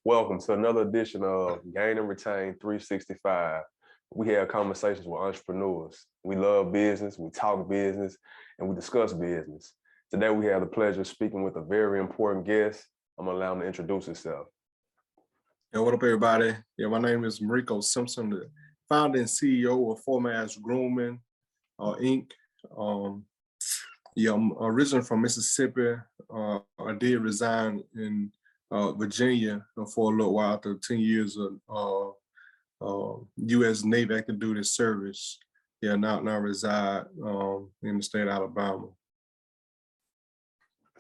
Welcome to another edition of Gain and Retain 365. We have conversations with entrepreneurs. We love business, we talk business, and we discuss business. Today, we have the pleasure of speaking with a very important guest. I'm going to allow him to introduce himself. Yeah, what up, everybody? Yeah, my name is Marrico Simpson, the founder and CEO of Mas Grooming Inc. I'm originally from Mississippi. I did resign in Virginia for a little while after 10 years of U.S. Navy active duty service. Yeah, now I reside in the state of Alabama.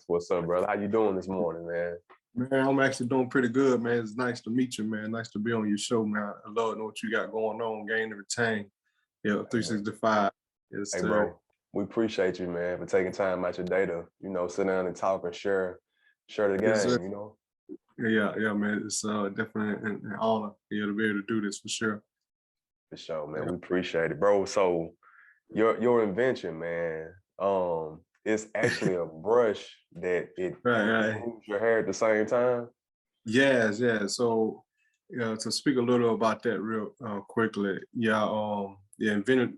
What's up, brother? How you doing this morning, man? Man, I'm actually doing pretty good, man. It's nice to meet you, man. Nice to be on your show, man. I love what you got going on, Gain and Retain. Yeah, 365. Yes, hey, bro, we appreciate you, man, for taking time out your day to, sit down and talk and share the game, Yeah, man. It's definitely an honor to be able to do this for sure. For sure, man. Yeah. We appreciate it, bro. So your invention, man, it's actually a brush that it moves your hair at the same time. Yes. So, to speak a little about that real quickly, invented,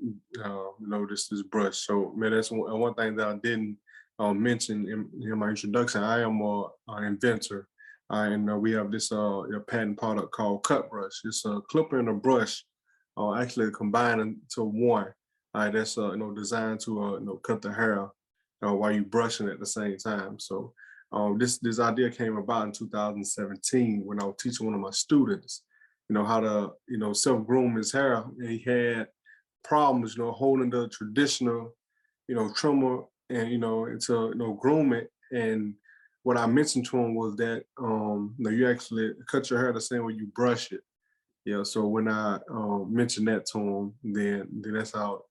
this brush. So, man, that's one thing that I didn't mention in my introduction. I am an inventor, and we have this patent product called Cut Brush. It's a clipper and a brush, actually combined into one. That's designed to cut the hair while you brushing at the same time. So this idea came about in 2017 when I was teaching one of my students, how to self-groom his hair. And he had problems, holding the traditional, trimmer and to groom it. And what I mentioned to him was that you actually cut your hair the same way you brush it. Yeah. So when I mentioned that to him, then that's how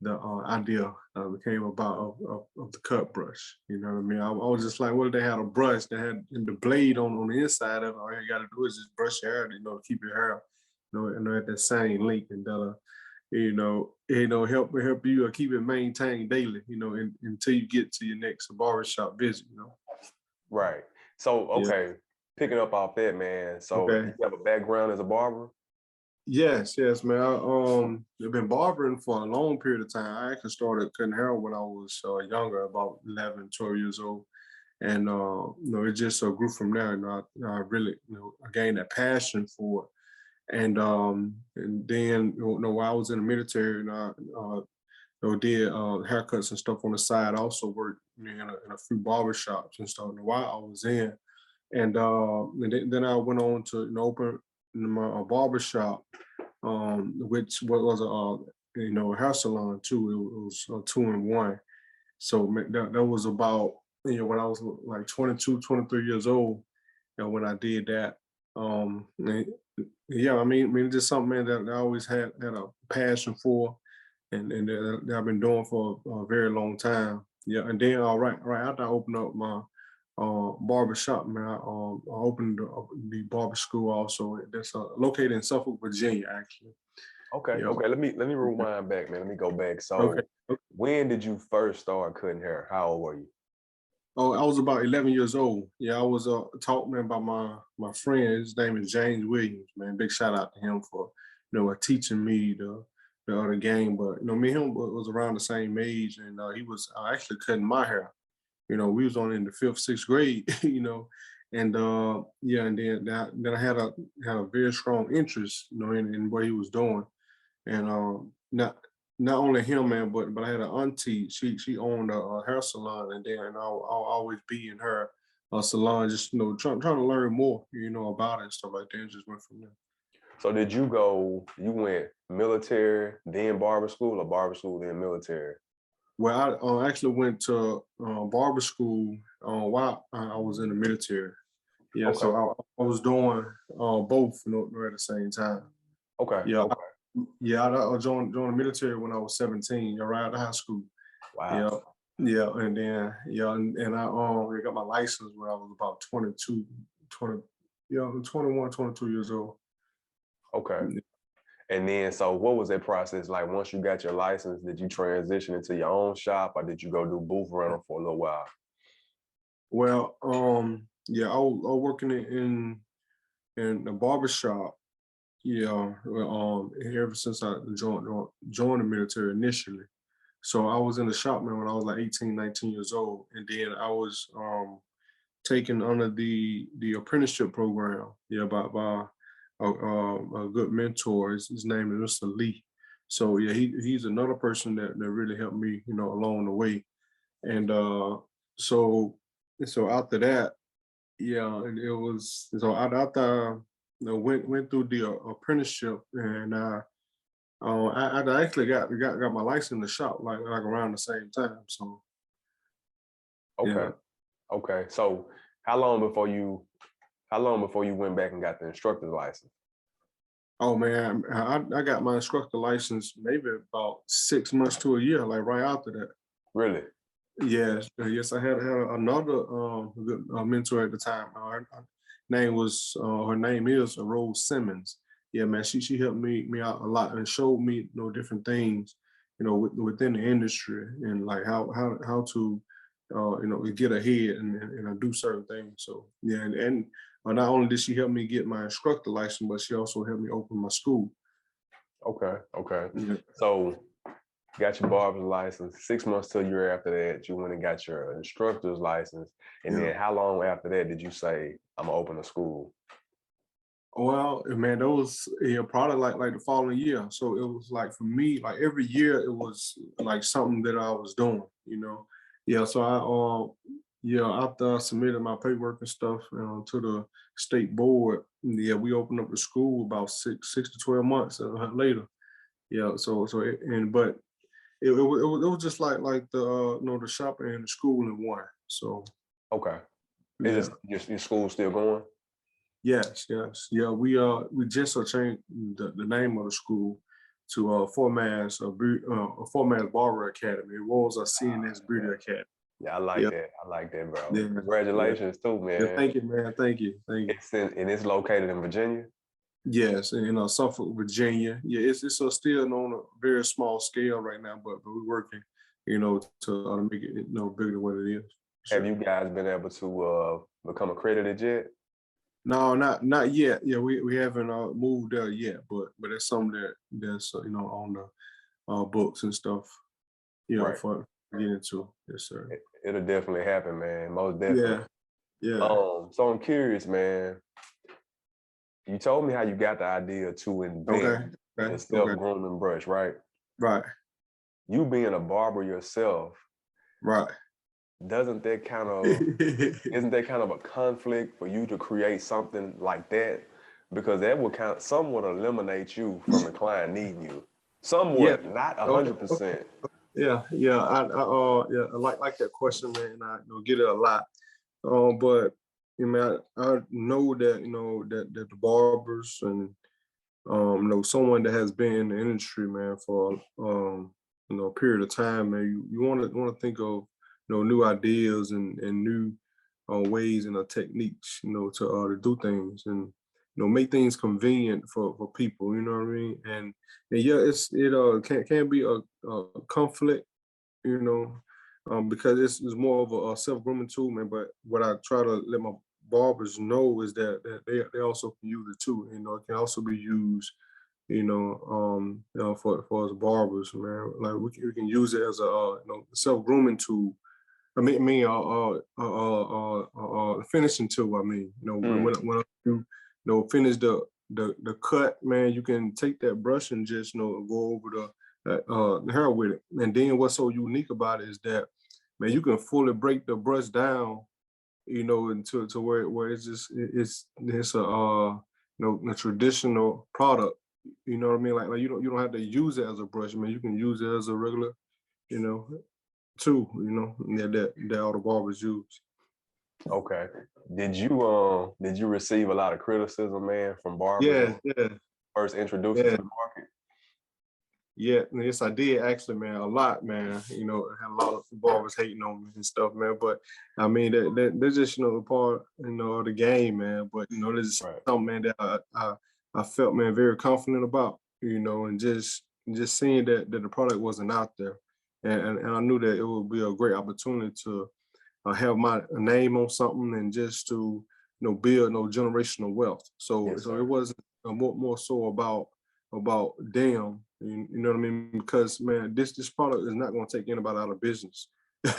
the idea came about of the cut brush. You know what I mean? I was just like, well, they had a brush that had the blade on the inside of it. All you got to do is just brush your hair, to keep your hair, at that same length, and that'll help you keep it maintained daily, until you get to your next barbershop visit. Right. So okay, picking up off that, man. So you have a background as a barber? Yes, man. I've been barbering for a long period of time. I actually started cutting hair when I was younger, about 11, 12 years old. And, it just grew from there. And I really, I gained that passion for it. And then, while I was in the military, and I did haircuts and stuff on the side. I also worked in a few barbershops and stuff while I was in. And then I went on to open my barbershop, which was a hair salon too. It was 2-in-1. So that was about when I was like 22, 23 years old. When I did that, it's just something, man, that I always had a passion for, and that I've been doing for a very long time. Yeah, and then right after I opened up my barber shop, man, I opened the barber school also. That's located in Suffolk, Virginia, actually. Okay. Let me rewind back, man. Let me go back. So when did you first start cutting hair? How old were you? Oh, I was about 11 years old. Yeah, I was taught, man, by my friend. His name is James Williams, man. Big shout out to him for teaching me the other game. But me and him was around the same age, and he was actually cutting my hair. We was only in the 5th, 6th grade, and and then I had a very strong interest, in what he was doing, and not only him, man, but I had an auntie. She owned a hair salon, and I'll always be in her salon, just trying to learn more, about it and stuff like that. And just went from there. So you went military, then barber school, or barber school, then military? Well, I actually went to barber school while I was in the military. Yeah, okay. So I was doing both, at the same time. Okay. Yeah. Okay. I joined the military when I was 17, right out of high school. Wow. Yeah, and then and I got my license when I was about 21, 22 years old. Okay. And then, so what was that process like? Once you got your license, did you transition into your own shop, or did you go do booth rental for a little while? Well, I was working in in the barbershop. Yeah, ever since I joined the military initially. So I was in the shop, man, when I was like 18, 19 years old. And then I was taken under the apprenticeship program, yeah, by a good mentor. His name is Mr. Lee. So yeah, he's another person that really helped me, along the way. And so so after that, yeah, and it was so after went through the apprenticeship, and I actually got my license in the shop like around the same time. So Okay. yeah. Okay. So how long before you went back and got the instructor's license? Oh man, I got my instructor license maybe about 6 months to a year, like right after that. Really? Yes, yes, I had another good mentor at the time. Her name is Rose Simmons. Yeah, man, she helped me out a lot and showed me different things, within the industry, and like how to get ahead and do certain things. So yeah, and not only did she help me get my instructor license, but she also helped me open my school. Okay. Okay. Yeah. So got your barber's license. 6 months to a year after that, you went and got your instructor's license. And Yeah. then how long after that did you say, I'm gonna open a school? Well, man, that was probably like the following year. So it was like for me, like every year it was like something that I was doing. Yeah, so after I submitted my paperwork and stuff to the state board, yeah, we opened up the school about 6 to 12 months later. Yeah, but it was just like the the shop and the school in one. So Okay. yeah. Is your school still going? Yes, yes. Yeah, we just changed the name of the school to Fort Mass Barber Academy. It was a CNS Beauty Academy. Yeah, I like Yeah, that. I like that, bro. yeah, yeah. Congratulations too, Yeah, man. thank you, man. Thank you. Thank you. It's located in Virginia. Yes, and Suffolk, Virginia. Yeah, it's still on a very small scale right now, but we're working, to make it bigger than what it is. Have Sure. you guys been able to become accredited yet? No, not yet. Yeah, we haven't moved there yet, but it's something that's on the books and stuff, Right. for getting into. Yes, sir. It'll definitely happen, man. Most definitely. Yeah, yeah. So I'm curious, man. You told me how you got the idea to invent Okay, the okay, okay. self-grooming brush, right? Right, You being a barber yourself, right. doesn't that kind of isn't that kind of a conflict for you to create something like that? Because that would somewhat eliminate you from the client needing you. Yeah. Somewhat, not Okay. 100%. Yeah, yeah. I like that question, man. And I get it a lot. But I know that that the barbers and someone that has been in the industry, man, for a period of time, man, you want to think of new ideas and new ways and techniques, to do things and make things convenient for people. You know what I mean? And yeah, it can be a conflict, you know, because it's more of a self grooming tool, man. But what I try to let my barbers know is that they also can use it too. It can also be used, for us barbers, man. Like we can use it as a self grooming tool. Finishing tool. When you finish the cut, man, you can take that brush and just go over the hair with it. And then what's so unique about it is that, man, you can fully break the brush down, into to where it's a a traditional product. You know what I mean? Like you don't have to use it as a brush, man. You can use it as a regular, you know, tool. Yeah, that all the barbers use. Okay. Did you receive a lot of criticism, man, from barbers when Yeah, you yeah, first introduced it yeah. to the market? Yeah, yes, I did actually, man, a lot, man. I had a lot of barbers hating on me and stuff, man. But I mean, that's just a part, of the game, man. But this is Right. something, man, that I felt, man, very confident about, and just seeing that the product wasn't out there, and I knew that it would be a great opportunity to have my name on something and just to build generational wealth. So Yes, so it sir. wasn't more so about them. You know what I mean? Because man, this product is not going to take anybody out of business.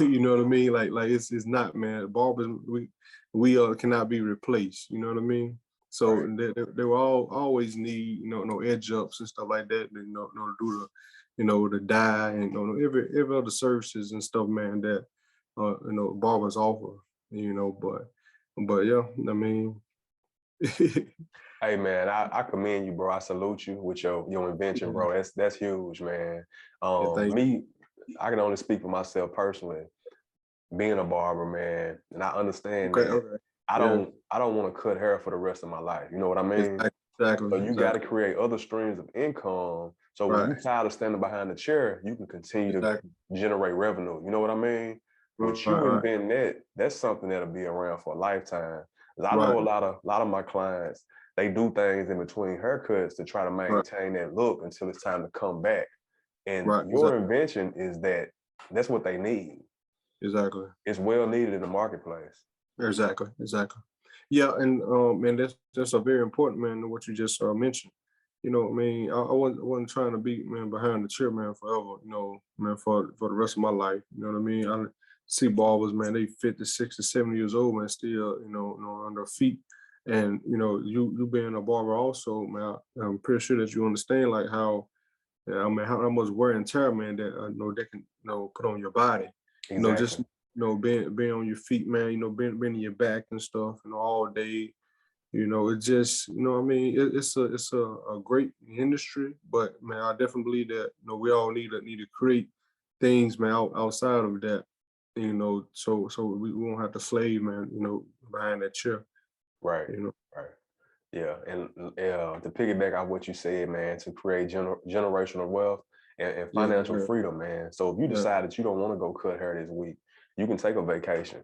You know what I mean? Like it's not, man. Barbers, we cannot be replaced. You know what I mean? So Right. they will always need no edge ups and stuff like that. To do the dye and every other services and stuff, man. That barbers offer. But yeah, I mean, Hey man, I commend you, bro. I salute you with your invention, yeah, bro. That's huge, man. thank you. Me, I can only speak for myself personally. Being a barber, man, and I understand Okay, that okay, I yeah, don't want to cut hair for the rest of my life. You know what I mean? exactly, exactly, So you got to exactly, create other streams of income. So when right, you tired of standing behind the chair, you can continue to exactly, generate revenue. You know what I mean? right, With you right, inventing that, that's something that'll be around for a lifetime. 'Cause I know right, a lot of my clients, they do things in between haircuts to try to right, maintain that look until it's time to come back. And right, your invention is that's what they need. exactly. It's well needed in the marketplace. Exactly, exactly. Yeah, and that's a very important, man, what you just mentioned. I mean, I wasn't trying to be, man, behind the chair, man, forever. Man, for the rest of my life. You know what I mean? I see barbers, man, they 50, 60, 70 years old, man, still, on their feet. And you being a barber also, man, I'm pretty sure that you understand like how, yeah, I mean, how much wear and tear, man, that they can put on your body. Just Exactly. being on your feet, man. Bending your back and stuff, all day. It just, I mean, it's a great industry, but man, I definitely believe that we all need to create things, man, outside of that. So we won't have to slave, man. Behind that chair. Right. You know. Right. Yeah, and to piggyback off what you said, man, to create generational wealth and Yeah, financial yeah, freedom, man. So if you yeah, decide that you don't want to go cut hair this week, you can take a vacation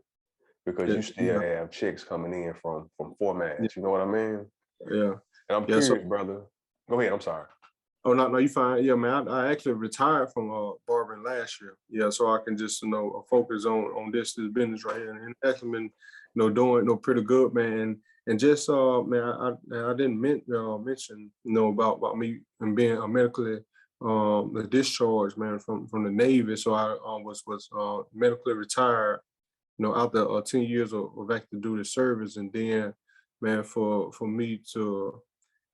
because yeah, you still yeah, have checks coming in from yeah, formats. You know what I mean? yeah. And I'm Yeah, so curious, brother. Go ahead. I'm sorry. oh no, no, you fine. Yeah, man. I actually retired from barbering last year. Yeah, so I can just focus on this business right here, and actually been doing pretty good, man. And just man, I didn't mention about me and being medically discharged, man, from the Navy. So I was medically retired, after 10 years of active duty service, and then man, for me to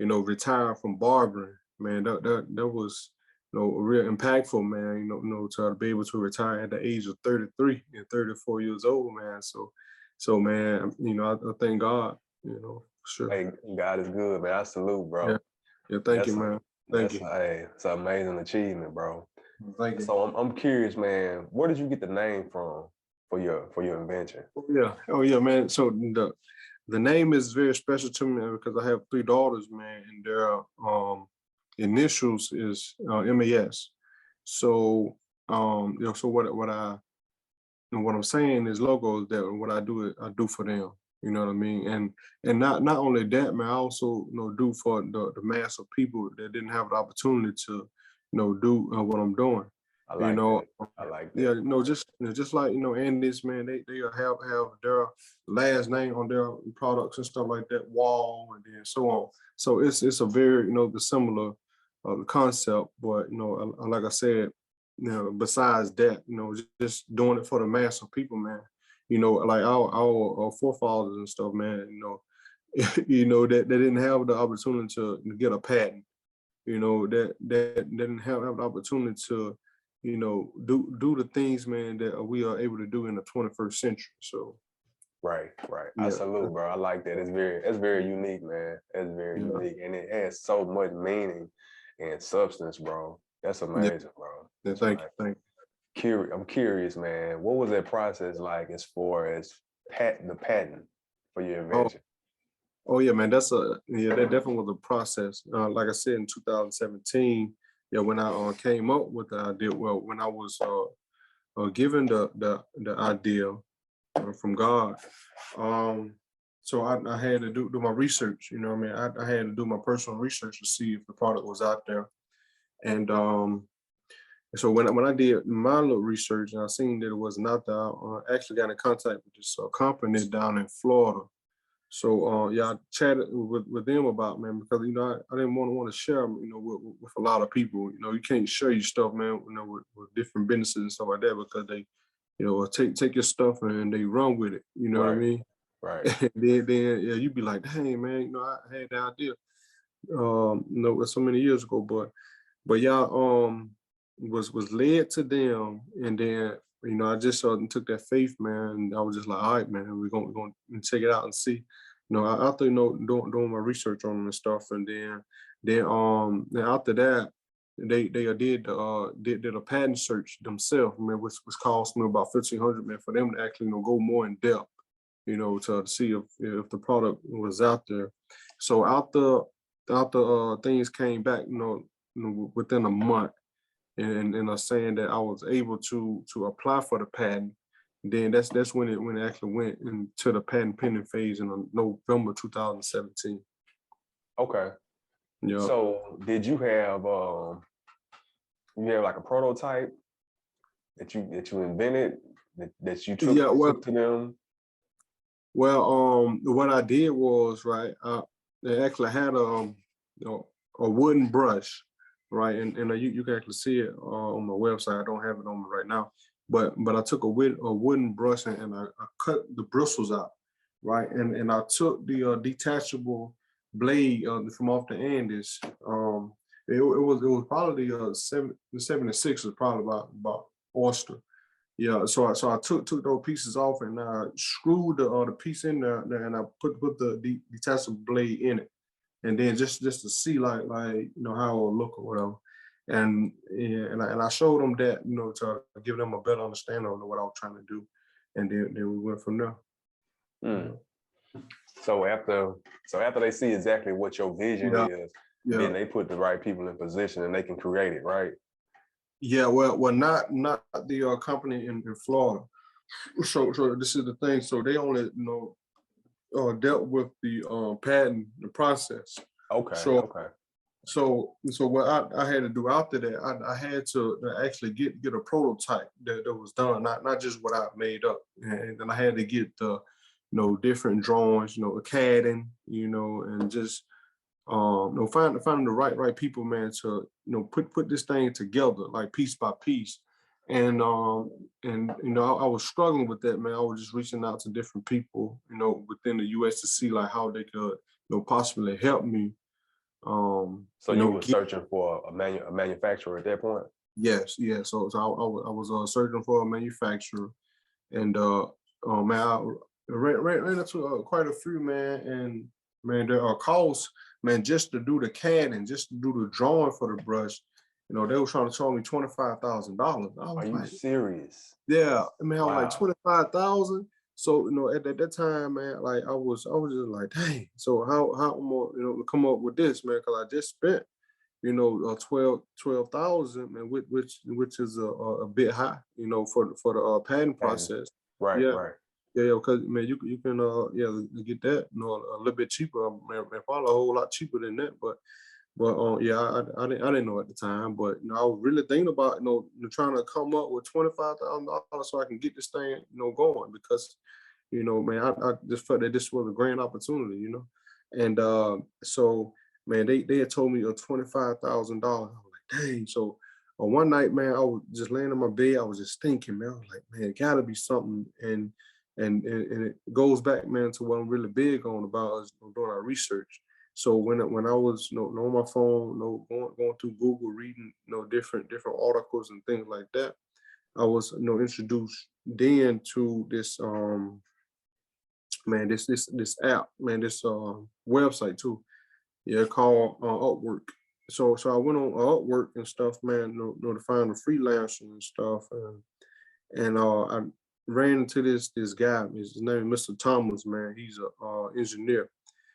retire from barbering, man, that was real impactful, man. To be able to retire at the age of 33 and 34 years old, man. So man, I thank God, for sure. Hey, God is good, man. I salute, Yeah, bro. yeah, thank you, That's a man. Thank that's you. it's an amazing achievement, bro. Thank you. So I'm curious, man. Where did you get the name from for your invention? Oh yeah, man. So the name is very special to me because I have three daughters, man, and their initials is MAS. So so what I'm saying is logos that what I do for them. You know what I mean? And not only that, man, I also do for the mass of people that didn't have the opportunity to do what I'm doing. I You like know, that. I like yeah, that. just like Andes, man, they have their last name on their products and stuff like that, Wall, and then so on. So it's a very the similar concept, but like I said, besides that, just doing it for the mass of people, man. Like our forefathers and stuff, man. That they didn't have the opportunity to get a patent. That didn't have the opportunity to do the things, man, that we are able to do in the 21st century. So Right, right. I yeah, salute, bro. I like that. That's very unique, man. That's very yeah, unique, and it has so much meaning and substance, bro. That's yeah, amazing, bro. yeah. That's Thank you, amazing. thank you. I'm curious, man. What was that process like as far as the patent for your Oh, invention? oh yeah, man. That definitely was a process. Like I said, in 2017, yeah, when I came up with the idea, well, when I was given the idea from God, um, so I had to do my research. You know what I mean? I had to do my personal research to see if the product was out there. And so when I did my little research and I seen that it was not there, I actually got in contact with this company down in Florida. So yeah, I chatted with them about, man, because I didn't want to share, with a lot of people. You can't share your stuff, man, with different businesses and stuff like that, because they, take your stuff and they run with it. You know what I Right. mean? Right. Then yeah, you be like, dang, man, I had the idea, so many years ago, but yeah, was led to them, and then I just took that faith, man, and I was just like, all right, man, we're gonna check it out and see. After doing my research on them and stuff, and then after that, they did a patent search themselves, man, which cost me about 1,500, man, for them to actually go more in depth, to see if the product was out there. So after things came back, within a month, and saying that I was able to apply for the patent, then that's when it actually went into the patent pending phase in November 2017. Okay. Yeah. So did you have like a prototype that you invented that you Yeah. took to them? What I did was, right, they actually had a wooden brush, right, and you can actually see it on my website. I don't have it on me right now, but I took a wooden brush, and I cut the bristles out, right, and I took the detachable blade from off the Andes. It was probably the 76 was probably about oyster. Yeah, so I took those pieces off, and I screwed the piece in there, and I put the detachable blade in it, and then just to see like how it would look or whatever, and yeah, and I showed them that, to give them a better understanding of what I was trying to do, and then we went from there. Mm. So after they see exactly what your vision Yeah, is, yeah, then they put the right people in position and they can create it, right? yeah. Well, not the company in Florida. So this is the thing. So they only dealt with the patent, the process. Okay, So okay. so what I had to do after that, I had to actually get a prototype that was done, not just what I made up, and then I had to get the different drawings, a CADing, and just finding the right people, man, to put this thing together like piece by piece. And I was struggling with that, man. I was just reaching out to different people, within the US, to see like how they could possibly help me. So you were Get, searching for a manufacturer at that point? yes, yeah. So I was searching for a manufacturer, and man, I ran into quite a few, man, and man, there are costs, man, just to do the CAD and just to do the drawing for the brush. They were trying to charge me $25,000. I Are was you like, serious? yeah, I mean, I was like Wow. 25,000. So at that time, man, like I was just like, dang. So how am I, come up with this, man? Because I just spent 12,000, man, which is a bit high, for the patent And process. right, Yeah, right. yeah, because man, you can get that, a little bit cheaper, man, probably a whole lot cheaper than that. But yeah, I didn't know at the time, but I was really thinking about trying to come up with $25,000 so I can get this thing going, because man, I just felt that this was a grand opportunity, and so man, they had told me a $25,000. I was like, dang. So one night, man, I was just laying in my bed. I was just thinking, man, I was like, man, it gotta be something. And it goes back, man, to what I'm really big on about us doing our research. So when I was on my phone, going through Google, reading different articles and things like that, I was introduced then to this man, this app, man, this website too, yeah, called Upwork. So I went on Upwork and stuff, man, to find a freelancer and stuff, and I ran into this guy. His name is Mr. Thomas, man. He's a engineer.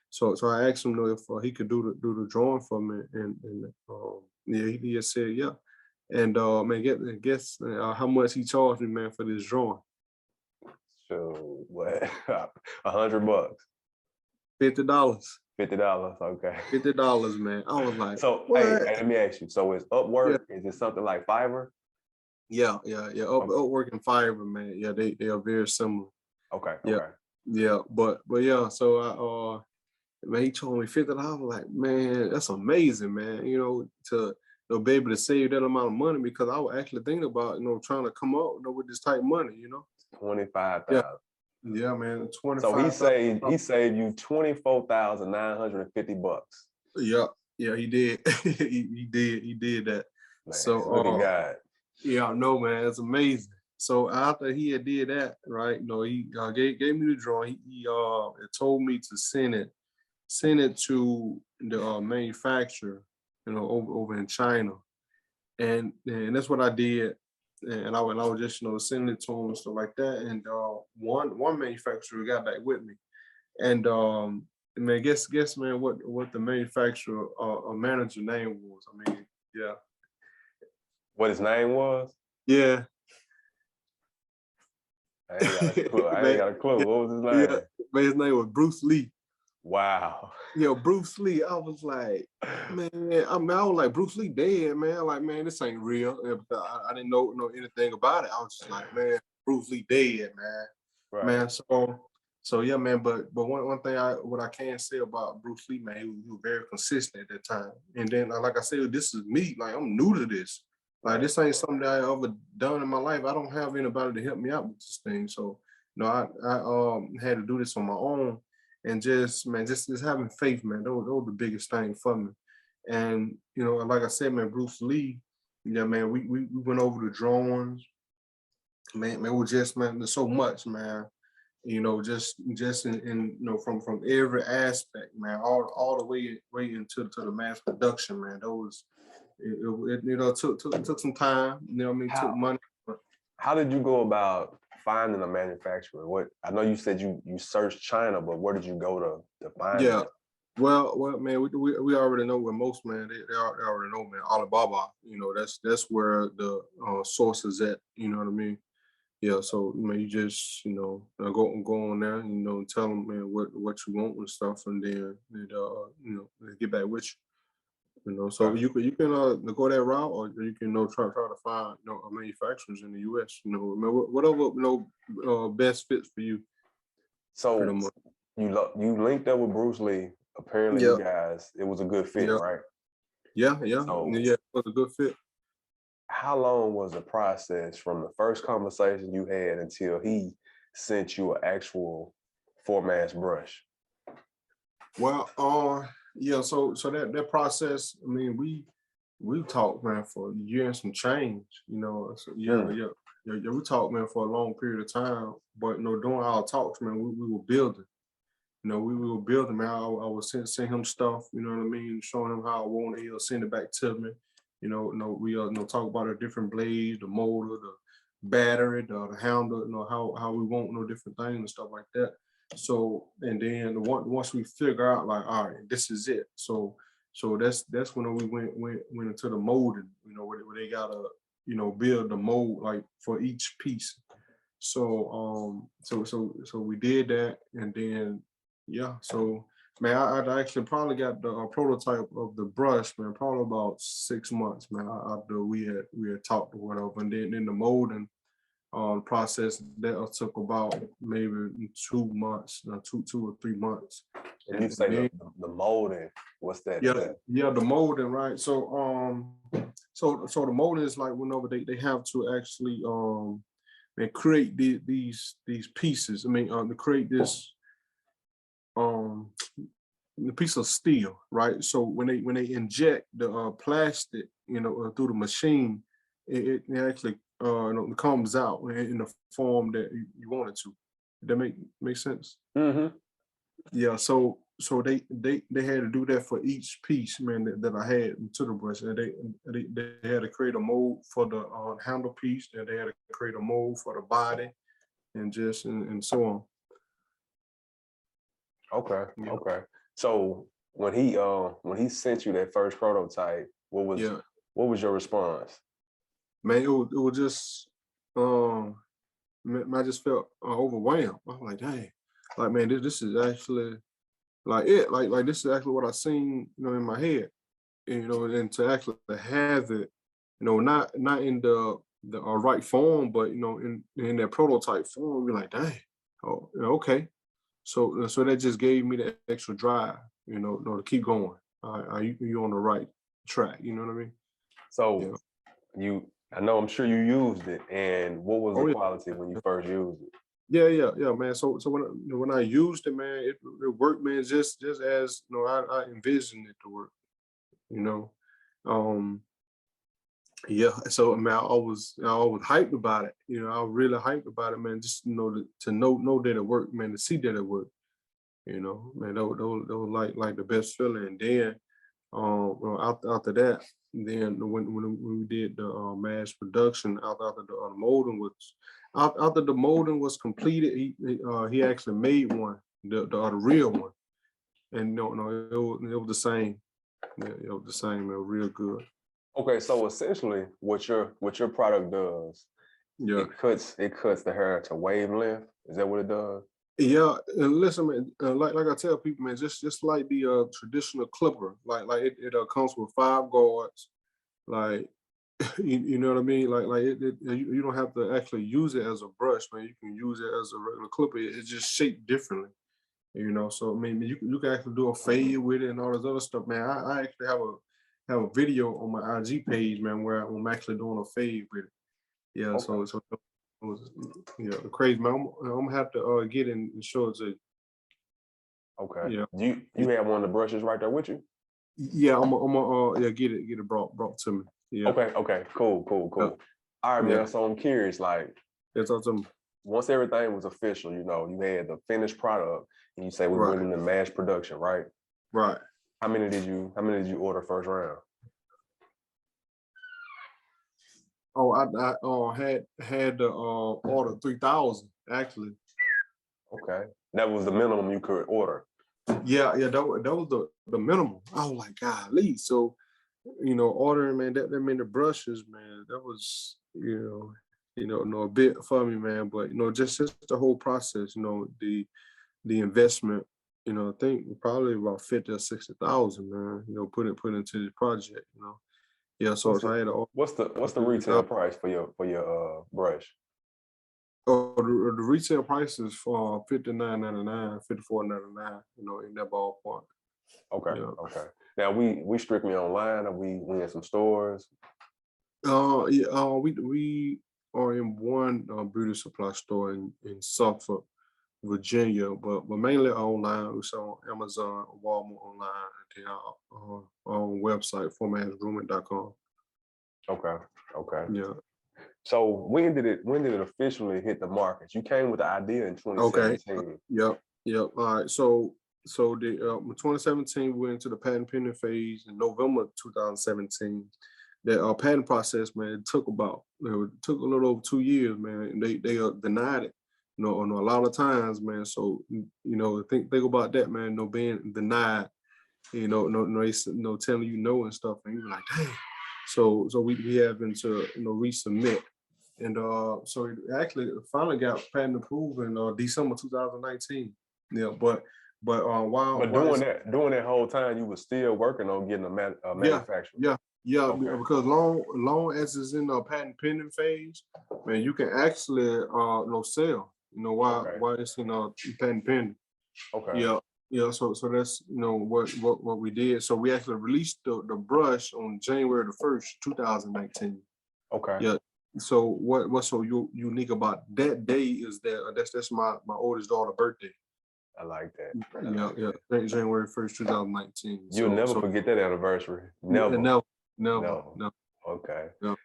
So I asked him, if he could do the drawing for me, and yeah, he just said yeah. And man, guess how much he charged me, man, for this drawing? So what? $100. $50. $50. Okay. $50, man. I was like, So hey, what? let me ask you. So is Yeah, Upwork, is it something like Fiverr? yeah. Okay, Upwork and Fiverr, man. Yeah, they are very similar. okay, Yeah. okay. Yeah, but yeah, so man, he told me $50. I was like, man, that's amazing, man. To be able to save that amount of money because I was actually thinking about trying to come up with this type of money. Yeah, 25,000. yeah, man, So 25,000. he saved you 24,950 bucks. Yeah, yeah, he did. He did that. Man, So look at God. yeah, I know, man, it's amazing. So after he had did that, right? He gave me the drawing. He told me to send it to the manufacturer, over in China, and that's what I did. And I was just sending it to him and stuff like that. And one manufacturer got back with me, and man, guess man, what the manufacturer manager name was? I mean, yeah, What his name was? yeah, I ain't got a clue. I ain't man, got a clue. What was his yeah, name? man, his name was Bruce Lee. Wow. Bruce Lee. I was like, man, I was like, Bruce Lee dead, man. Like, man, this ain't real. And I didn't know anything about it. I was just like, man, Bruce Lee dead, man. Right. Man, so yeah, man. But one thing what I can say about Bruce Lee, man, he was very consistent at that time. And then, like I said, this is me. Like, I'm new to this. Like, this ain't something that I ever done in my life. I don't have anybody to help me out with this thing. So, I had to do this on my own. And just having faith, man, those the biggest thing for me. And like I said, man, Bruce Lee, yeah, man, we went over the drawings, man, it was just, man, there's so much, man. Just in from every aspect, man, all the way into the mass production, man. Those it took some time, took money. How did you go about finding a manufacturer? What I know you said you searched China, but where did you go to find Yeah. it? Well, man, we already know where most, man, they already know, man. Alibaba, that's where the source is at. You know what I mean? Yeah. So you just go on there, and tell them, man, what you want and stuff, and then they get back with you. So Okay. you can go that route, or you can try to find manufacturers in the U.S. Whatever best fits for you. Pretty So much. you linked up with Bruce Lee. Apparently, Yeah. you guys, it was a good fit, Yeah. right? Yeah. So Yeah. It was a good fit. how long was the process from the first conversation you had until he sent you an actual 4-mass brush? Well, yeah. So that process. I mean, we talked, man, for a year and some change. So yeah. We talked, man, for a long period of time. But during our talks, man, we were building. We were building, man. I was sending him stuff. You know what I mean? Showing him how I wanted. He'll send it back to me. We talk about the different blades, the motor, the battery, the handle. How we want different things and stuff like that. So, and then once we figure out, like, all right, this is it. So that's when we went into the molding. Where they gotta build the mold, like, for each piece. So we did that, and then yeah. So, man, I actually probably got the prototype of the brush, man, probably about 6 months, man, after we had talked or whatever, and then in the molding process that took about maybe 2 months, 2 or 3 months. And you And say then, the molding, what's that? yeah, the molding, right? So the molding is like whenever they have to actually and create these pieces. I mean, to create this um the piece of steel, right? So when they inject the plastic, through the machine, it actually comes out in the form that you want it to. Did that make sense? Mm-hmm. Yeah. So they had to do that for each piece, man, that I had to the brush. And they had to create a mold for the handle piece, and they had to create a mold for the body, and so on. Okay. Yeah. Okay. So when he sent you that first prototype, Yeah. what was your response? Man, it was just man, I just felt overwhelmed. I was like, dang, like, man, this is actually like it, like this is actually what I seen, in my head, and to actually have it, not in the right form, but in that prototype form, we're like, dang, oh, yeah, okay. So that just gave me the extra drive, to keep going. You on the right track, you know what I mean? So Yeah. I'm sure you used it, and what was the Oh, yeah. quality when you first used it? Yeah, man. So when I used it, man, it worked, man, just as I envisioned it to work, you know. Um, yeah. So man, I was hyped about it. I was really hyped about it, man. Just to know that it worked, man. To see that it worked, man. That was like the best feeling. And then after that, then when we did the mass production, after the molding was after the molding was completed, he actually made one, the real one, and no, it was the same. Yeah, it was the same. It was real good. Okay, so essentially, what your product does, Yeah. it cuts the hair to wavelength. Is that what it does? Yeah, and listen, man. Like I tell people, man, just like the traditional clipper, like it comes with 5 guards, like you know what I mean? Like you don't have to actually use it as a brush, man. You can use it as a regular clipper. It's just shaped differently, So I mean, you can actually do a fade with it and all this other stuff, man. I actually have a video on my IG page, man, where I'm actually doing a fade with it. Yeah, Okay. so it was, crazy, man. I'm gonna have to get in and show it to you. Okay. Yeah, You have one of the brushes right there with you? yeah. I'm get it brought to me. Yeah, Okay. Cool. yeah, All right, yeah. man. So I'm curious, like, It's awesome. once everything was official, you had the finished product, and you say we Right, went into mass production, right? right. How many did you order first round? Oh, I had the order 3,000 actually. Okay. That was the minimum you could order. Yeah. That was the minimum. I was like, golly. So, ordering, man, that meant the brushes, man. That was, no, a bit for me, man. But just the whole process, the investment, I think probably about 50 or 60,000, man. Put into the project, Yeah, so What's if the I had to order what's the retail 3,000. price for your brush? Oh, the retail price is for $59.99, $54.99, in that ballpark. Okay. Yeah. Okay. Now we strictly online, or we in some stores. Yeah. We are in one beauty supply store in Suffolk, Virginia, but mainly online. We sell on Amazon, Walmart online, and then our own website, Masgrooming.com. Okay. Okay. Yeah. So when did it officially hit the market? You came with the idea in Okay. 2017. Yep. Yep. All right. So the 2017 we went into the patent pending phase in November 2017. The patent process, man, it took took a little over 2 years, man. And they denied it, a lot of times, man. So think about that, man. No being denied, telling you no and stuff, and you're like, dang. So we having to resubmit. And so it actually finally got patent approved in December 2019. Yeah, but But while doing it's that whole time, you were still working on getting a yeah, manufacturer. yeah, Okay. because long as it's in the patent pending phase, man, you can actually sell. Okay. While it's in patent pending. Okay. Yeah, yeah. So that's what we did. So we actually released the brush on January the 1st, 2019. Okay. Yeah. So what's so unique about that day is that's my oldest daughter's birthday. I like that. Yeah. January 1st, 2019. You'll never So forget that anniversary. never, Never. never, No. no, Okay. no.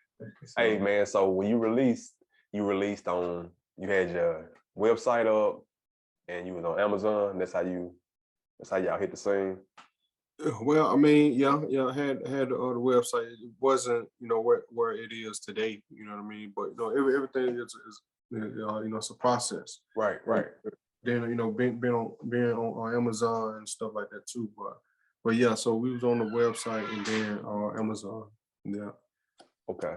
Hey So man, so when you had your website up and you was on Amazon. That's how y'all hit the scene. well, I mean, yeah. I had the other website. It wasn't, where it is today. You know what I mean? But everything is it's a process. Right, And right. then being on Amazon and stuff like that too. But yeah, so we was on the website and then Amazon. Yeah. Okay.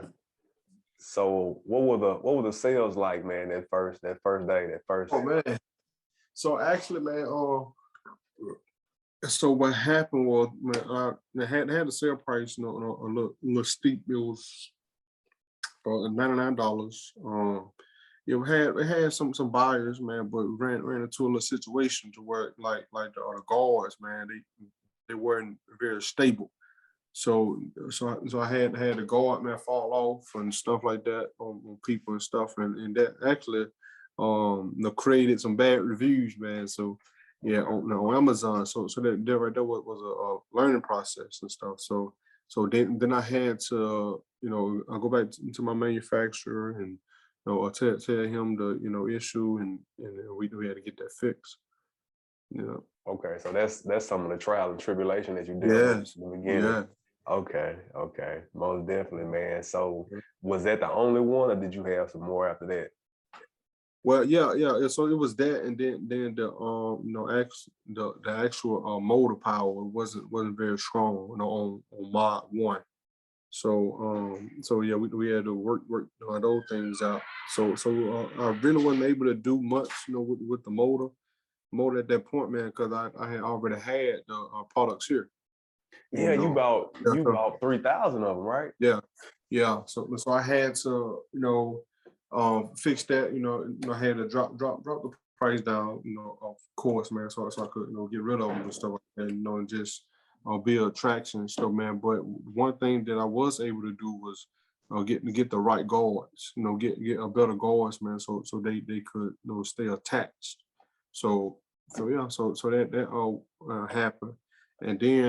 So what were the sales like, man, that first day, that first Oh man. So actually, man, so what happened was, man, I had the sale price, a little steep. It was $99. we had some buyers, man, but we ran into a little situation to where like the guards, man, they weren't very stable. So I had the guard man fall off and stuff like that on people and stuff, and that actually created some bad reviews, man. So yeah, on Amazon. So that right there was a learning process and stuff. So then I had to, I go back to my manufacturer and tell him the issue, and we had to get that fixed. Yeah. Okay, so that's some of the trial and tribulation that you dealt with Yes. in the beginning. Yeah. Okay, most definitely, man. So was that the only one, or did you have some more after that? Well, yeah. So it was that, and then the the actual motor power wasn't very strong, on mod one. So yeah, we had to work those things out. So I really wasn't able to do much, with the motor at that point, man, because I had already had the products here. Yeah, you bought Yeah, so 3,000 of them, right? yeah. So I had to, fix that. I had to drop the price down, of course, man, so I could, get rid of them and stuff like that, and just build traction and stuff, man. But one thing that I was able to do was get the right guards, get a better guards, man, so they could, stay attached. So that happened. And then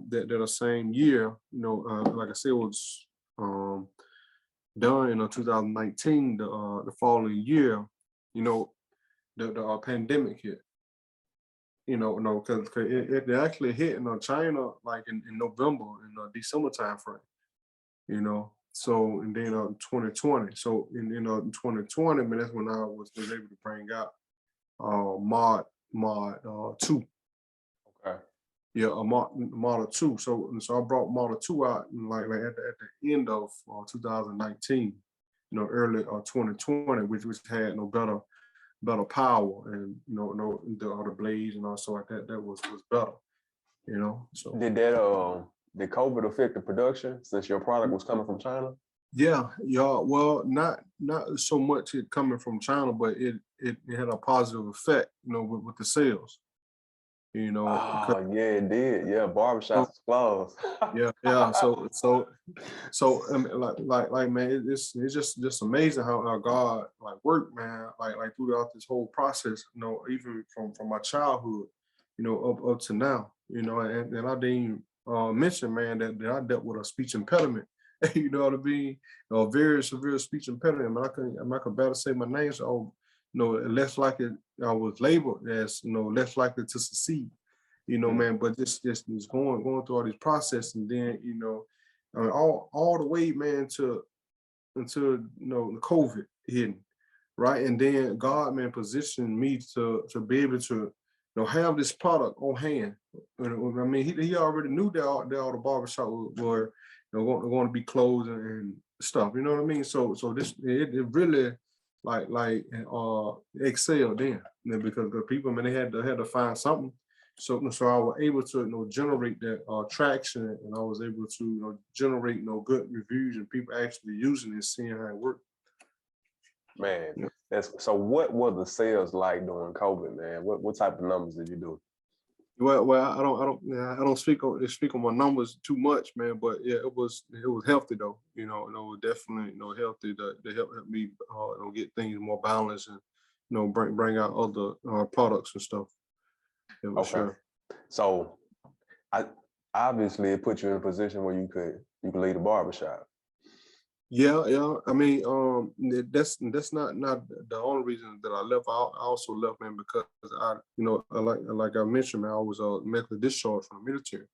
that the same year, like I said, it was done in 2019. The following year, the pandemic hit. No, because it actually hit in China like in November, in December time frame. So and then 2020. So in 2020, man, that's when I was able to bring out mod 2. Okay. Yeah, a Model 2. So I brought Model 2 out like at the end of 2019, early 2020, which had no better power, and the other blades and also like that was better, So Did COVID affect the production since your product was coming from China? yeah. Well, not so much it coming from China, but it had a positive effect, with the sales, because Oh, yeah, it did. Yeah, barbershops was closed. yeah. So I mean, like man, it's just amazing how God like worked, man, like throughout this whole process, even from my childhood, up to now, and I didn't mention, man, that I dealt with a speech impediment. You know what I mean? A very severe speech impediment. I'm not gonna better say my name, so less likely I was labeled as less likely to succeed. Man, but just going through all these processes, and then I mean, all the way, man, to until the COVID hitting, right? And then God, man, positioned me to be able to have this product on hand. I mean, he already knew that all the barbershop were going to be closed and stuff. You know what I mean? So this it really excelled then, because the people, man, they had to find something. So I was able to generate that traction, and I was able to generate good reviews and people actually using it, seeing how it worked. Man, Yeah. so what were the sales like during COVID, man? What type of numbers did you do? Well, I don't speak on my numbers too much, man. But yeah, it was healthy though. It was definitely healthy to help me get things more balanced, and bring out other products and stuff. Yeah, for Okay. sure. So I obviously it put you in a position where you could lead a barbershop. Yeah. I mean, that's not the only reason that I left. I also left, man, because like I mentioned, man, I was medically discharged from the military,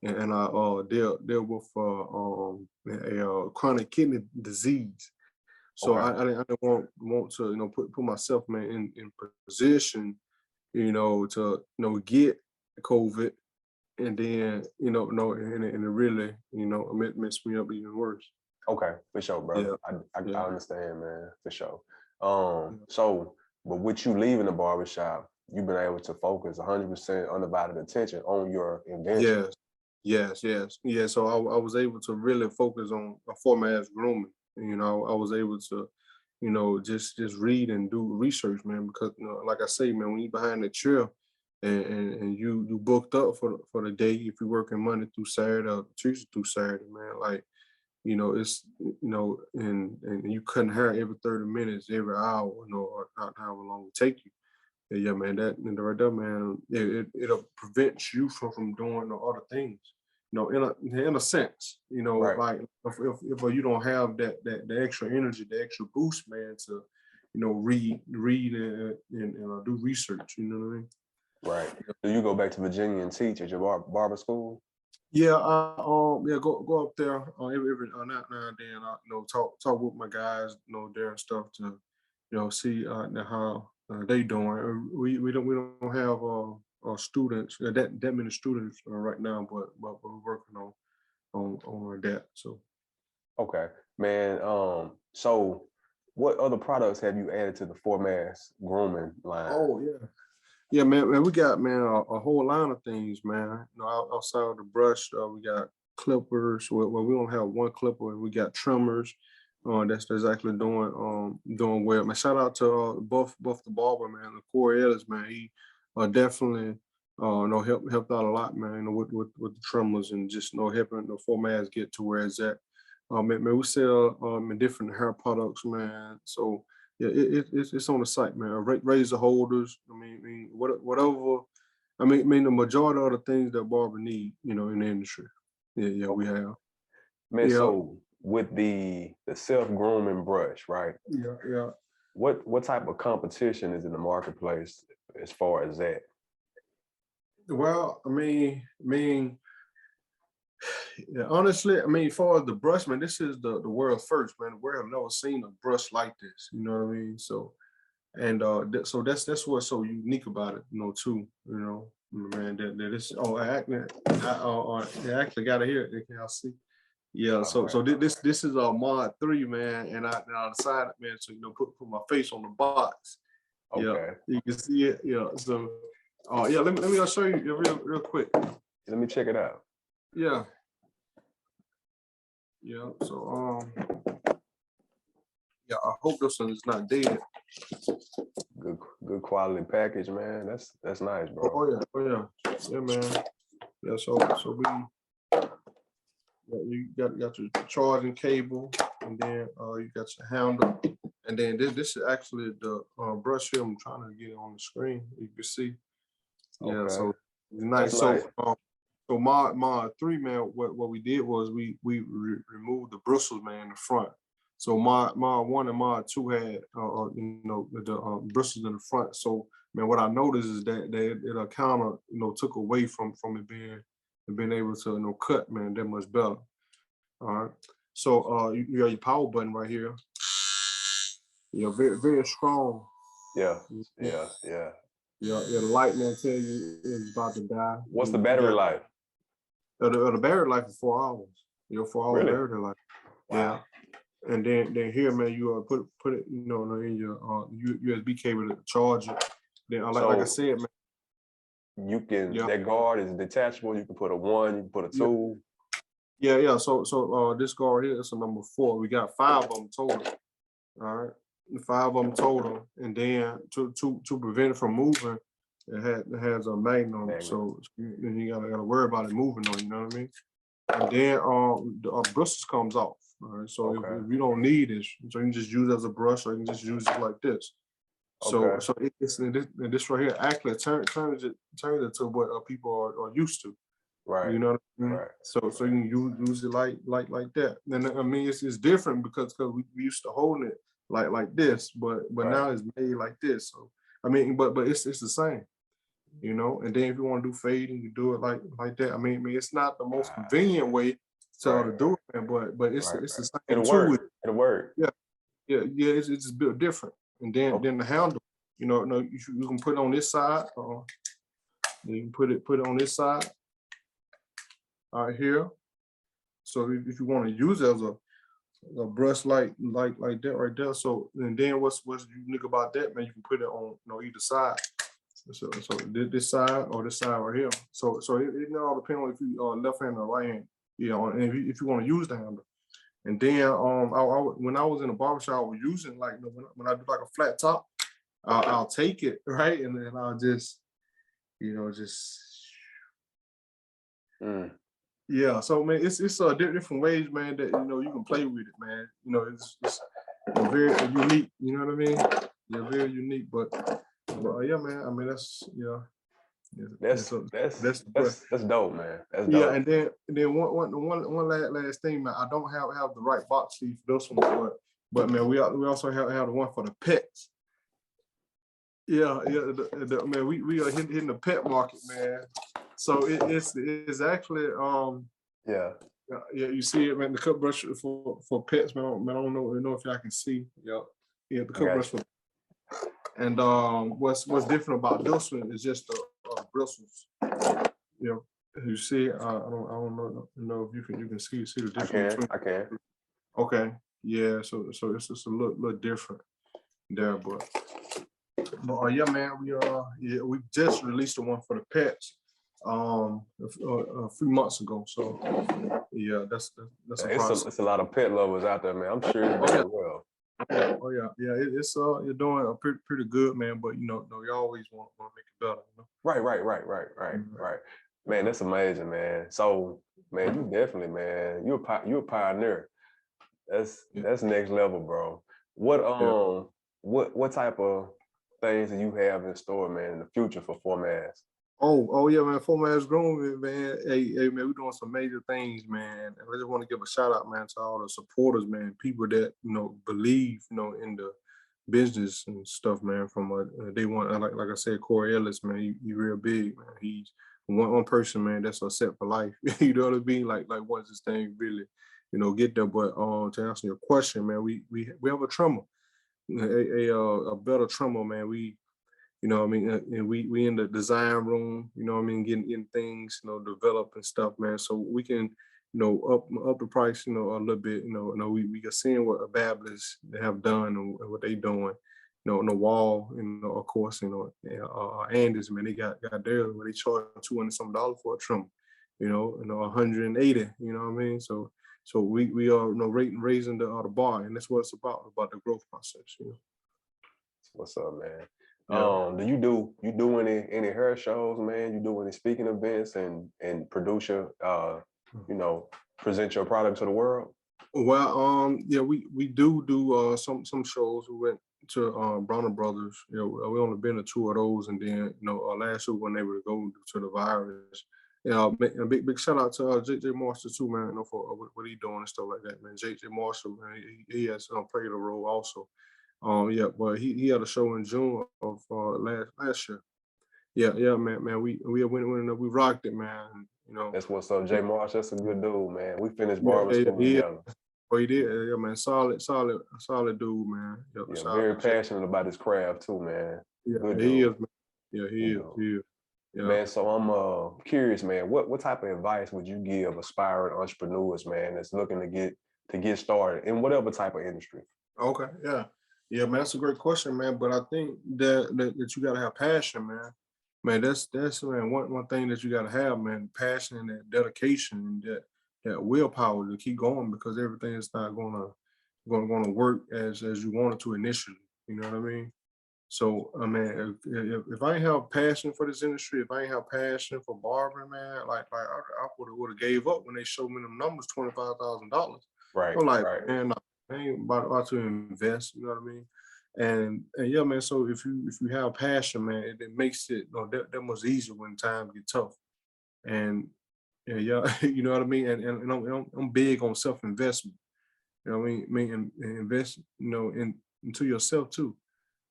and I dealt with a chronic kidney disease. So Okay. I didn't want to put myself, man, in position, to get COVID, and then and it really messed me up even worse. Okay, for sure, Yeah. bro. I Yeah. understand, man, for sure. Yeah. So, but with you leaving the barbershop, you've been able to focus 100% undivided attention on your invention. Yes. Yeah. So I was able to really focus on a format as grooming. I was able to, just read and do research, man. Because like I say, man, when you behind the chair and you booked up for the day, if you're working Monday through Saturday or Tuesday through Saturday, man, like it's and you cutting hair every 30 minutes, every hour, or however long it take you. Yeah, man, that right there, man, it'll prevent you from doing the other things. In a sense, Right. like if you don't have the extra energy, the extra boost, man, to read and do research. You know what I mean? Right. Do you go back to Virginia and teach at your barber school? Yeah, go up there every now and then. Talk with my guys, there and stuff to see how they doing. We don't have students that many students right now, but we're working on that. So Okay, man. So what other products have you added to the Mas grooming line? oh yeah, man, we got a whole line of things, man. Outside of the brush, we got clippers. Well, we don't have one clipper, and we got trimmers. That's actually doing well. Man, shout out to Buff the Barber, man, the Corey Ellis, man. He definitely helped out a lot, man. With the trimmers and just helping the formats get to where it's at. Man, we sell different hair products, man. So yeah, it's on the site, man. Razor holders. Whatever. The majority of the things that barber need, in the industry. Yeah, we have. Man, Yeah. so with the self-grooming brush, right? Yeah. What type of competition is in the marketplace as far as that? Well, yeah, honestly, as far as the brush, man, this is the world first, man. The world have never seen a brush like this. You know what I mean? So, and so that's what's so unique about it, too. Man, that this. Oh, I actually got it here. Can y'all see? Yeah. So this is a mod 3, man, and I decided, man, to put my face on the box. Okay. Yeah, you can see it. Yeah. So, yeah. Let me show you real quick. Let me check it out. Yeah. Yeah. So yeah, I hope this one is not dead. Good quality package, man. That's nice, bro. Oh yeah, man. Yeah. So you got your charging cable, and then you got your handle, and then this is actually the brush here. I'm trying to get it on the screen. You can see. Yeah. Okay. So nice. That's nice. So mod 3, man, what we did was we removed the bristles, man, in the front. So mod 1 and mod 2 had the bristles in the front. So man, what I noticed is that it kind of took away from it being able to cut, man, that much better. All right. So you got your power button right here. Yeah, very very strong. Yeah. The light, man, tell you it's about to die. What's the battery life? The battery life is 4 hours. 4 hour Really? battery life. Wow. Yeah. And then here, man, you put it, in your USB cable to charge it. Then, like I said, man, you can that guard is detachable. You can put a 1, you can put a 2. Yeah. So this guard here is a number 4. We got 5 of them total. All right, 5 of them total, and then to prevent it from moving, it has a magnet on it. So you gotta worry about it moving on. You know what I mean? And then the bristles comes off. All right. So if you don't need it, so you can just use it as a brush, or you can just use it like this. So it's this right here actually turns it to what people are used to. Right. You know what I mean? Right. So you can use it like that. And it's different because we used to hold it like this, but now it's made like this. So but it's the same. And then if you want to do fading, you do it like that. It's not the most convenient way to do it, man, but it's the same. It'll work. Yeah. It's just built different. And then the handle, you can put it on this side, you can put it on this side, here. So if you want to use it as a brush like that right there. So and then what's unique about that, man? You can put it on either side. So this side or this side right here. So it all depends on if you left hand or right hand. And if you want to use the handle. And then when I was in a barbershop, I was using like when I do like a flat top, I'll take it, right, and then I'll just just yeah. So man, it's different ways, man, that you can play with it, man. It's very unique. You know what I mean? They're very unique, but yeah, man. I mean that's That's that's the breath. that's dope, man. That's dope. Yeah, and then one last thing, man. I don't have the right box sleeve for this one, but man, we also have the one for the pets. Yeah, man, we are hitting the pet market, man. So it's actually yeah, you see it, man. The cut brush for pets, man. I don't know if y'all can see. Yeah, the cut brush for. And what's different about this one is just the bristles. You see, I don't know if you can see the difference. I can. Okay, yeah. So it's just a little different there, but yeah, man. We just released the one for the pets a few months ago. So yeah, that's a process. It's a lot of pet lovers out there, man. I'm sure it's very well. Oh yeah. It's you're doing pretty good, man. But you always want to make it better. Right. Man, that's amazing, man. So, man, you definitely, man, you're a pioneer. That's next level, bro. What type of things do you have in store, man, in the future for Mas? Oh yeah, man. Mas Grooming, man. Hey, man, we're doing some major things, man. And I just want to give a shout out, man, to all the supporters, man. People that believe, in the business and stuff, man. From day one, like I said, Corey Ellis, man. He real big, man. He's one person, man. That's set for life. You know what I mean? Like once this thing really, get there. But to answer your question, man, we have a trimmer, a better trimmer, man. And we in the design room, getting things, developed and stuff, man. So we can, up the price, a little bit, we can see what Babblers they have done and what they doing, on the wall, of course, Andy's, man, they got there where they charge $200 some for a trim, 180, you know what I mean? So we are, raising the bar, and that's what it's about the growth process, What's up, man? Yeah. Do you do any hair shows, man? You do any speaking events and produce your present your product to the world? Well, yeah, we do some shows. We went to Bronner Brothers. We only been to 2 of those, and then last year we weren't able to go to the virus. A big shout out to JJ Marshall too, man. For what he doing and stuff like that, man. JJ Marshall, man, he has played a role also. Yeah, but he had a show in June of last year. Yeah, man. We went we rocked it, man. That's what's up, Jay Marsh. That's a good dude, man. We finished barber school together. Oh, he did, yeah, man. Solid dude, man. Yep, yeah, very passionate about his craft too, man. Yeah, good he dude. is. Man. Yeah, he is. Yeah. Man, so I'm curious, man. What type of advice would you give aspiring entrepreneurs, man, that's looking to get started in whatever type of industry? Okay, yeah, man. That's a great question, man. But I think that you gotta have passion, man. Man, that's man, one thing that you gotta have, man. Passion and that dedication and that willpower to keep going, because everything is not gonna work as you wanted to initially. You know what I mean? So, I mean, if I ain't have passion for this industry, if I ain't have passion for barbering, man, like I would have gave up when they showed me them numbers, $25,000. Right. I'm like, right. man, I ain't about to invest. You know what I mean? And yeah, man. So if you have passion, man, it makes it that much easier when times get tough. And yeah, you know what I mean. And I'm big on self investment. You know what I mean? And invest, into yourself too.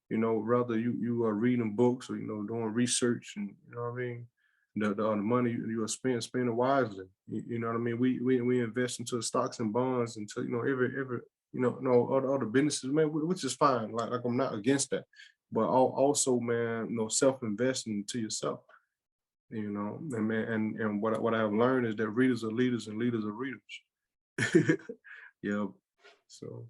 Rather you are reading books or doing research, and you know what I mean. The money you are spending wisely. You know what I mean. We invest into stocks and bonds, into every other businesses, man, which is fine. Like I'm not against that, but also, man, self investing to yourself. And man, and what I have learned is that readers are leaders and leaders are readers. Yeah. So,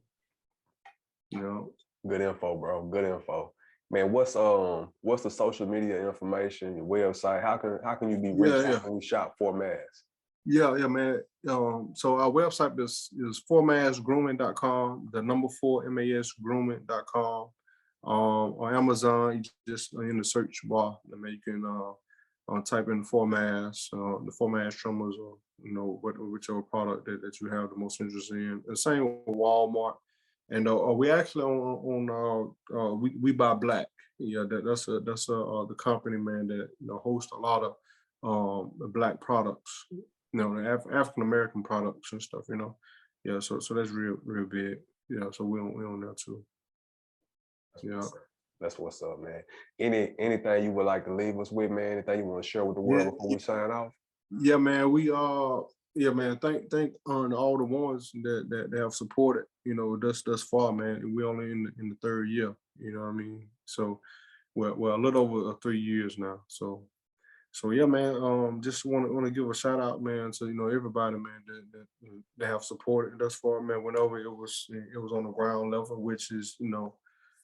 Good info, bro. Good info. Man, what's the social media information, your website? How can you be reached? How can we shop for Mas? Yeah, man. So our website is 4masgrooming.com, the number 4 masgrooming.com. On Amazon, you just in the search bar, I mean, you can type in 4Mas, the 4Mas trimmers, or whichever product that you have the most interest in. The same with Walmart, and we actually we buy black. Yeah, that's the company, man, that hosts a lot of black products, the African American products and stuff. Yeah. So that's real big. Yeah. So we on there too. Yeah. That's what's up, man. Anything you would like to leave us with, man? Anything you want to share with the world Yeah. before we sign off? Yeah, man. Yeah, man. Thank on all the ones that have supported, thus far, man. We only in the third year. You know what I mean? So we're a little over 3 years now. So yeah, man. Just want to give a shout out, man, to everybody, man, that have supported thus far, man. Whenever it was on the ground level, which is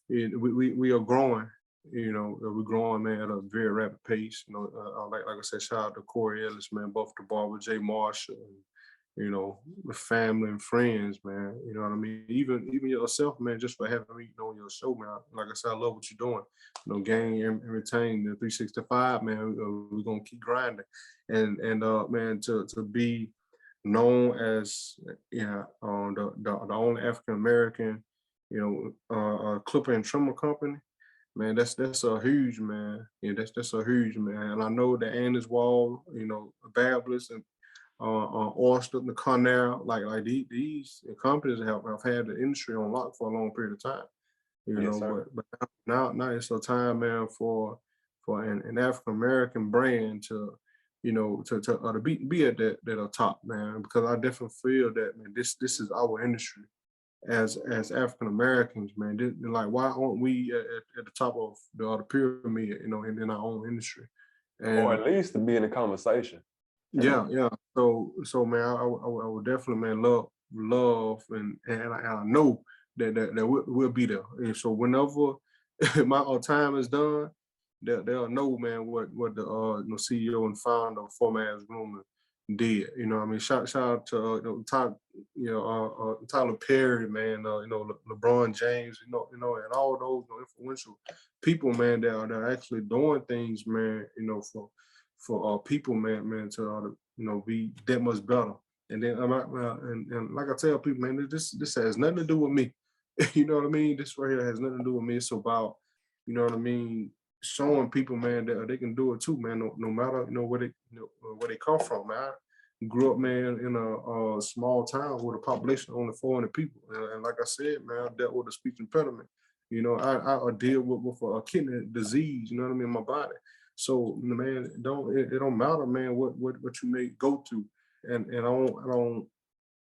we are growing. We're growing, man, at a very rapid pace. Like I said, shout out to Corey Ellis, man, both the Barber, Jay Marshall, and the family and friends, man. You know what I mean? Even yourself, man, just for having me on your show, man. Like I said, I love what you're doing. Gain and retain the 365, man. We're gonna keep grinding, and man, to be known as the only African American clipper and trimmer company, man. That's a huge, man. Yeah, that's a huge, man. And I know that Annie's Wall, Bablis and Oyster and the Conair, like these companies have had the industry on lock for a long period of time. Yes, sir. But now it's a time, man, for an African American brand to be at that top, man. Because I definitely feel that, man, this is our industry as African Americans, man. Like, why aren't we at the top of the pyramid, in our own industry? Or And at least to be in the conversation. yeah. So man, I would definitely, man, love, and I know that we'll be there. And so whenever my time is done, they'll know, man, what the CEO and founder of Mas Grooming did. You know what I mean? Shout out to Tyler Perry, man, LeBron James, and all those influential people, man, that are actually doing things, man, for people, man, to be that much better. And then and like I tell people, man, this has nothing to do with me. You know what I mean? This right here has nothing to do with me. It's about, you know what I mean, showing people, man, that they can do it too, man. No matter where they come from, man. I grew up, man, in a small town with a population of only 400 people, and like I said, man, I dealt with a speech impediment. I deal with a kidney disease. You know what I mean, in my body. So, man, it don't matter, man, what you may go through, and I don't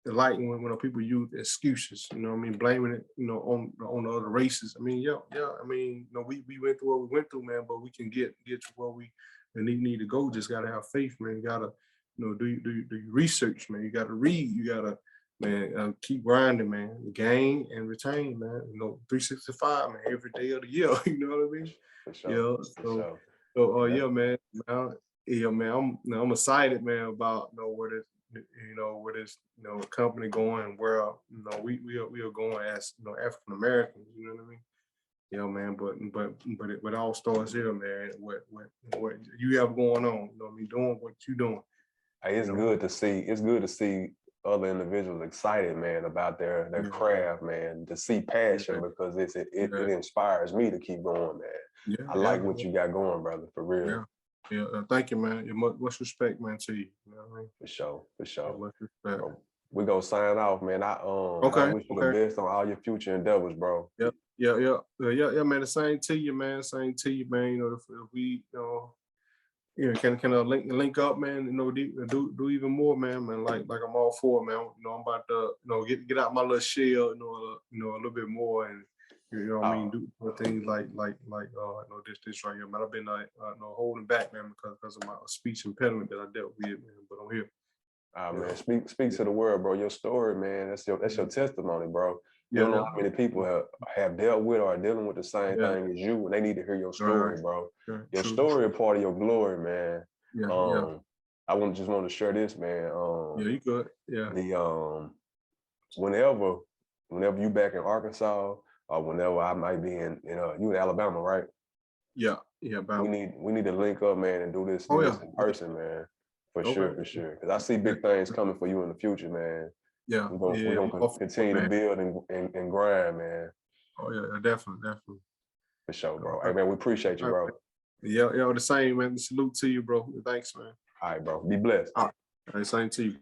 like when people use excuses, what I mean, blaming it, on the other races. I mean, yeah. I mean, we went through what we went through, man, but we can get to where we need to go. Just gotta have faith, man. You gotta, do your research, man. You gotta read. You gotta, man, keep grinding, man. Gain and retain, man. 365, man, every day of the year. You know what I mean? For sure. Yeah. For sure. Yeah, man. Yeah, man. I'm excited, man, about where this company going, and where we are going as African Americans. You know what I mean? Yeah, man. But it all starts here, man. What you have going on? You know what I mean? Doing what you doing. Hey, it's good to see. It's good to see other individuals excited, man, about their craft, man. To see passion, because it inspires me to keep going, man. Yeah, I like what you got going, brother, for real. Yeah. Thank you, man. Much respect, man, to you. You know what I mean? For sure. Yeah, much respect. Bro, we gonna sign off, man. I wish you the best on all your future endeavors, bro. Yeah, man. The same to you, man. Same to you, man. If we, can link up, man. Do even more, man. Like I'm all for it, man. I'm about to, get out my little shell, a little bit more, and what I mean, do things like this right here, man. I've been holding back, man, because of my speech impediment that I dealt with, man. But I'm here. Man, speak to the world, bro. Your story, man. That's your testimony, bro. You don't know how many people have dealt with or are dealing with the same thing as you, and they need to hear your story, bro. Your story is part of your glory, man. I just want to share this, man. Yeah, you good. Yeah. The whenever you back in Arkansas or whenever I might be in you in Alabama, right? Yeah. Yeah. We About. need to link up, man, and do this Oh yeah. in person, man. For sure, Okay. for sure. Because I see Yeah. big things coming for you in the future, man. Yeah. We're Yeah. gonna continue to Man. build and grind, man. Oh yeah. Definitely. Definitely. For sure, All bro. Hey right. man, we appreciate you, All bro. right. Yeah. Yeah. The same, man. Salute to you, bro. Thanks, man. All right, bro. Be blessed. All right. Same to you.